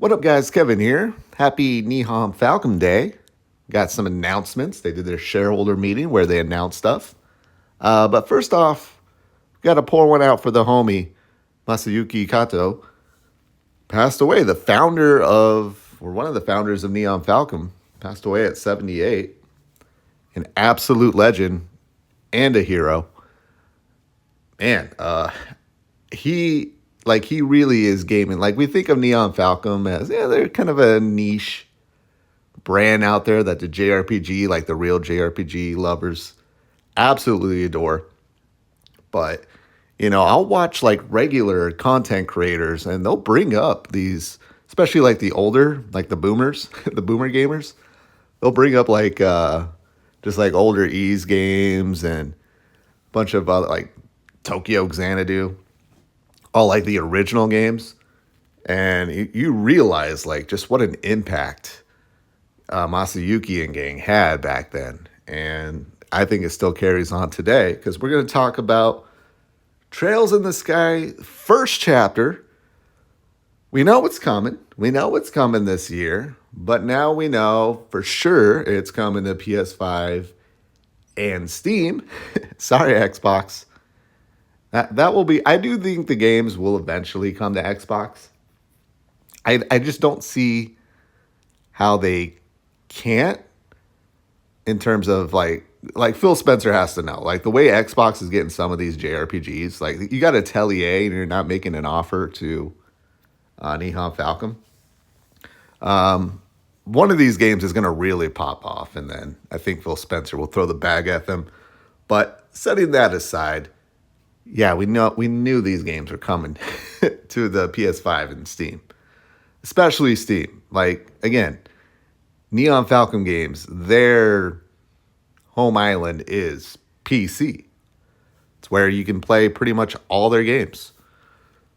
What up, guys? Kevin here. Happy Nihon Falcom Day. Got some announcements. They did their shareholder meeting where they announced stuff. But first off, got to pour one out for the homie, Masayuki Kato. Passed away. One of the founders of Nihon Falcom, passed away at 78. An absolute legend and a hero. Man, he really is gaming. Like, we think of Neon Falcom as, they're kind of a niche brand out there that the JRPG, like the real JRPG lovers, absolutely adore. But, I'll watch like regular content creators and they'll bring up these, especially like the older, like the boomers, the boomer gamers. They'll bring up like, just like older Ease games and a bunch of other, like Tokyo Xanadu, all like the original games, and you realize like just what an impact Masayuki and gang had back then, and I think it still carries on today because we're going to talk about Trails in the Sky first chapter. We know what's coming. We know what's coming this year, but now we know for sure it's coming to PS5 and Steam. Sorry, Xbox. That will be. I do think the games will eventually come to Xbox. I just don't see how they can't, in terms of like Phil Spencer has to know, like the way Xbox is getting some of these JRPGs. Like, you got to tell EA and you're not making an offer to Nihon Falcom. One of these games is going to really pop off, and then I think Phil Spencer will throw the bag at them. But setting that aside. Yeah, we knew these games were coming to the PS5 and Steam, especially Steam. Like, again, Neon Falcom games, their home island is PC. It's where you can play pretty much all their games.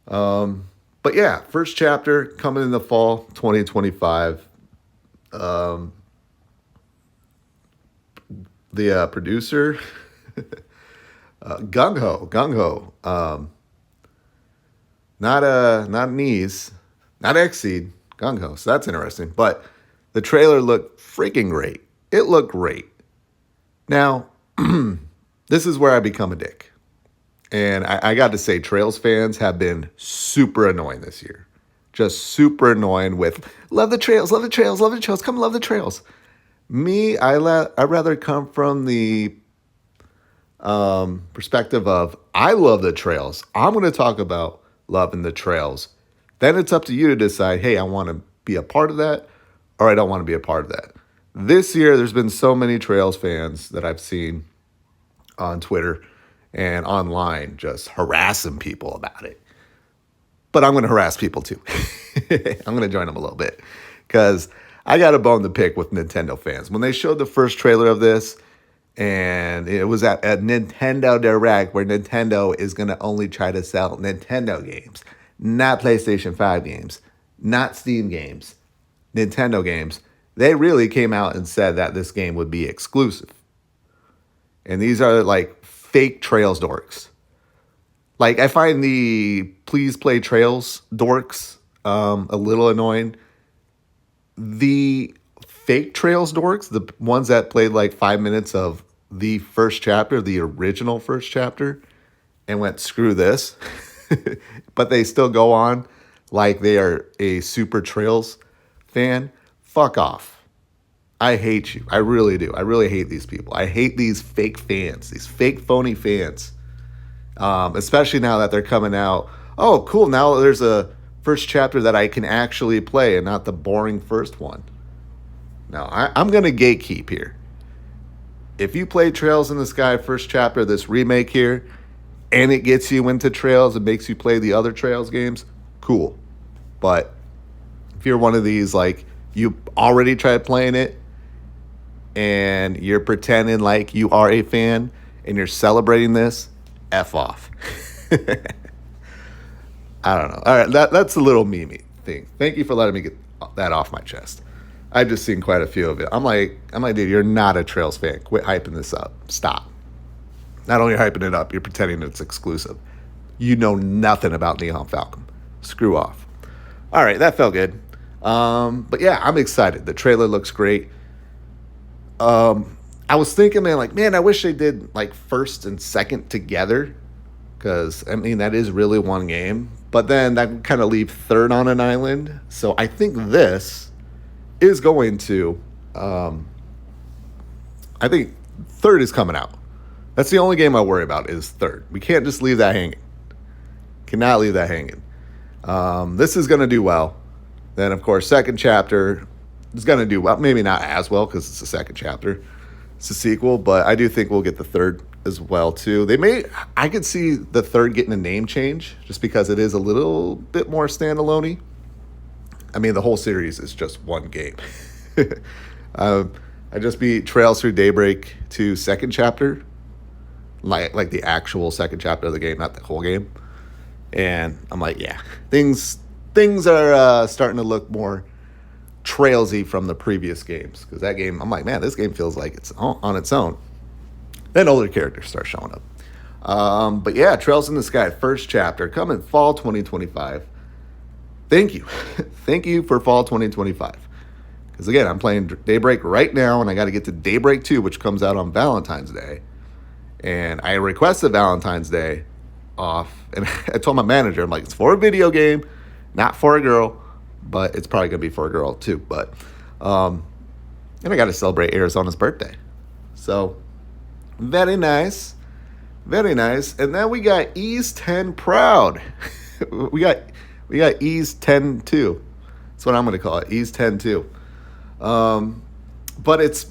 But yeah, first chapter coming in the fall 2025. The producer. Gung Ho, not Knees, not Xseed, Gung Ho. So that's interesting. But the trailer looked freaking great. It looked great. Now, this is where I become a dick, and I got to say, Trails fans have been super annoying this year, just super annoying with love the trails, love the trails, love the trails, come love the trails. Me, I rather come from the perspective of I love the trails. I'm going to talk about loving the trails. Then it's up to you to decide, hey, I want to be a part of that, or I don't want to be a part of that. This year, there's been so many Trails fans that I've seen on Twitter and online just harassing people about it. But I'm going to harass people too. I'm going to join them a little bit because I got a bone to pick with Nintendo fans. When they showed the first trailer of this, and it was at Nintendo Direct, where Nintendo is going to only try to sell Nintendo games, not PlayStation 5 games, not Steam games, Nintendo games. They really came out and said that this game would be exclusive. And these are like fake Trails dorks. Like, I find the please play Trails dorks a little annoying. The fake Trails dorks, the ones that played like 5 minutes of the first chapter, the original first chapter, and went, screw this. But they still go on like they are a super Trails fan. Fuck off. I hate you. I really do. I really hate these people. I hate these fake fans, these fake phony fans. Especially now that they're coming out. Oh, cool. Now there's a first chapter that I can actually play and not the boring first one. Now, I'm going to gatekeep here. If you play Trails in the Sky first chapter, this remake here, and it gets you into Trails and makes you play the other Trails games, cool. But if you're one of these, like, you already tried playing it and you're pretending like you are a fan and you're celebrating this, F off. I don't know. All right, that's a little meme thing. Thank you for letting me get that off my chest. I've just seen quite a few of it. I'm like, dude, you're not a Trails fan. Quit hyping this up. Stop. Not only hyping it up, you're pretending it's exclusive. You know nothing about Nihon Falcom. Screw off. All right, that felt good. But yeah, I'm excited. The trailer looks great. I was thinking, man, like, man, I wish they did like first and second together, because I mean that is really one game. But then that would kind of leave third on an island. So I think this is going to. I think third is coming out. That's the only game I worry about is third. We can't just leave that hanging. Cannot leave that hanging. This is going to do well. Then, of course, second chapter is going to do well. Maybe not as well because it's the second chapter. It's a sequel, but I do think we'll get the third as well, too. I could see the third getting a name change just because it is a little bit more standalone-y. I mean, the whole series is just one game. I just beat Trails Through Daybreak 2 second chapter, like the actual second chapter of the game, not the whole game. And I'm like, yeah, things are starting to look more Trailsy from the previous games, because that game, I'm like, man, this game feels like it's on its own. Then older characters start showing up. But yeah, Trails in the Sky, first chapter, coming fall 2025. Thank you. Thank you for fall 2025. Because again, I'm playing Daybreak right now, and I got to get to Daybreak 2, which comes out on Valentine's Day. And I requested Valentine's Day off, and I told my manager, I'm like, it's for a video game, not for a girl, but it's probably going to be for a girl too. But, and I got to celebrate Arizona's birthday. So, very nice. Very nice. And then we got Ease 10 Proud. we got Ease 10 2. That's what I'm going to call it, Ease 10 2. But it's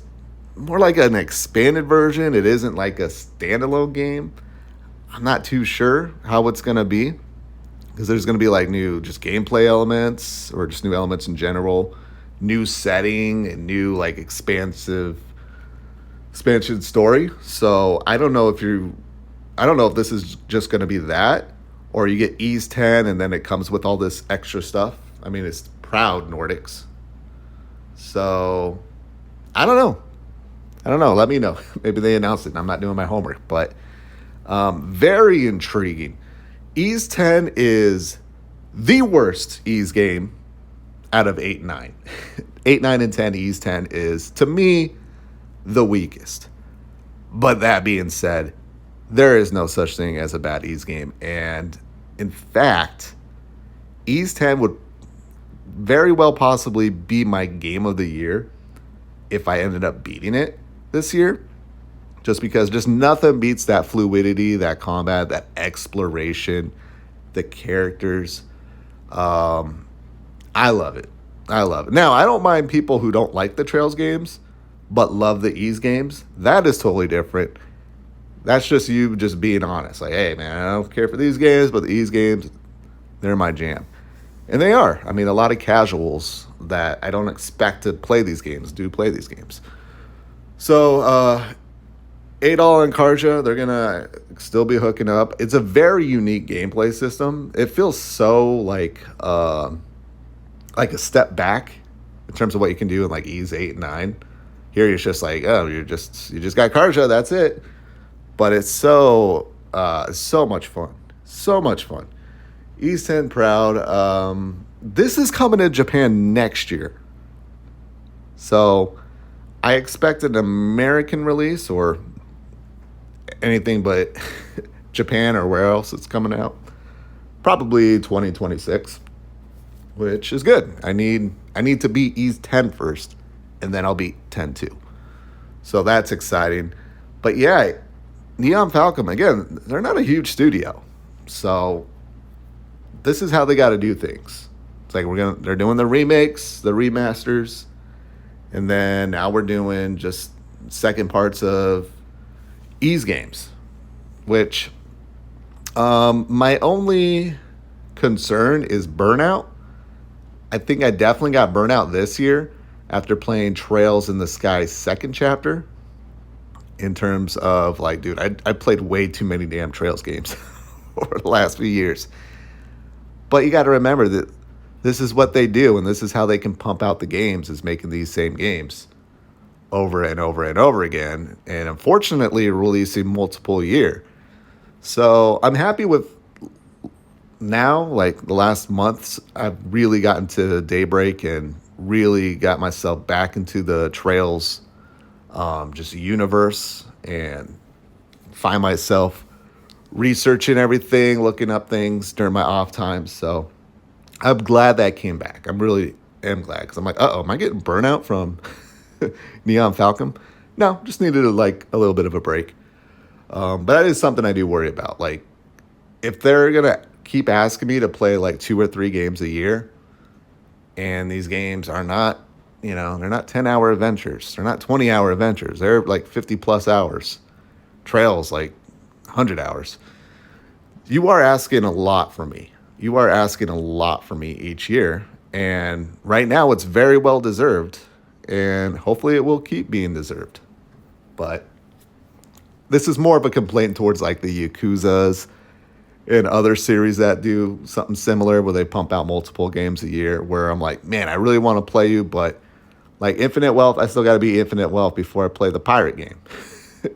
more like an expanded version. It isn't like a standalone game. I'm not too sure how it's going to be, because there's going to be like new just gameplay elements, or just new elements in general, new setting, and new like expansion story. So I don't know if this is just going to be that, or you get Ease 10 and then it comes with all this extra stuff. I mean, it's Proud Nordics. So I don't know. Let me know. Maybe they announced it and I'm not doing my homework, but very intriguing. Ease 10 is the worst Ease game out of 8 and 9. 8, 9, and 10, Ease 10 is, to me, the weakest. But that being said, there is no such thing as a bad Ease game. And in fact, Ease 10 would very well possibly be my game of the year if I ended up beating it this year. Just because just nothing beats that fluidity, that combat, that exploration, the characters. I love it. Now, I don't mind people who don't like the Trails games, but love the Ease games. That is totally different. That's just you just being honest. Like, hey, man, I don't care for these games, but the Ease games, they're my jam. And they are. I mean, a lot of casuals that I don't expect to play these games do play these games. So, Adol and Karja, they're going to still be hooking up. It's a very unique gameplay system. It feels so like a step back in terms of what you can do in like Ease 8 and 9. Here it's just like, oh, you just got Karja, that's it. But it's so much fun. So much fun. Ease 10 Proud. This is coming to Japan next year. So I expect an American release, or anything but Japan or where else it's coming out. Probably 2026, which is good. I need to beat Ease 10 first, and then I'll beat 10 too. So that's exciting. But yeah, Nihon Falcom, again, they're not a huge studio. So this is how they got to do things. It's like they're doing the remakes, the remasters, and then now we're doing just second parts of Ease games, which my only concern is burnout. I think I definitely got burnout this year after playing Trails in the Sky second chapter, in terms of like, dude, I played way too many damn Trails games over the last few years. But you got to remember that this is what they do, and this is how they can pump out the games, is making these same games over and over and over again, and unfortunately releasing multiple a year. So I'm happy with now, like the last months, I've really gotten to Daybreak and really got myself back into the Trails just universe and find myself researching everything, looking up things during my off time. So I'm glad that came back. I'm really am glad because I'm like, am I getting burnout from Neon Falcom? No, just needed like a little bit of a break. But that is something I do worry about. Like, if they're gonna keep asking me to play like 2 or 3 games a year, and these games are not, they're not 10-hour adventures, they're not 20-hour adventures, they're like 50 plus hours. Trails like 100 hours. You are asking a lot from me. You are asking a lot from me each year. And right now, it's very well deserved. And hopefully, it will keep being deserved. But this is more of a complaint towards like the Yakuzas and other series that do something similar where they pump out multiple games a year. Where I'm like, man, I really want to play you, but like Infinite Wealth, I still got to be Infinite Wealth before I play the pirate game.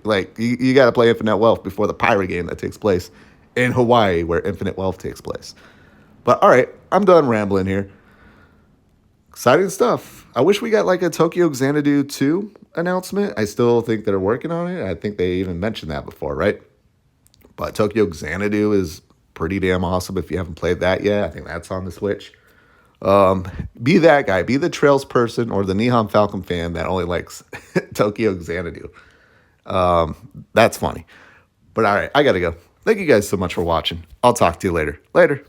Like, you got to play Infinite Wealth before the pirate game that takes place in Hawaii, where Infinite Wealth takes place. But all right, I'm done rambling here. Exciting stuff. I wish we got like a Tokyo Xanadu 2 announcement. I still think they're working on it. I think they even mentioned that before, right? But Tokyo Xanadu is pretty damn awesome if you haven't played that yet. I think that's on the Switch. Be that guy. Be the Trails person or the Nihon Falcom fan that only likes Tokyo Xanadu. That's funny. But all right, I got to go. Thank you guys so much for watching. I'll talk to you later. Later.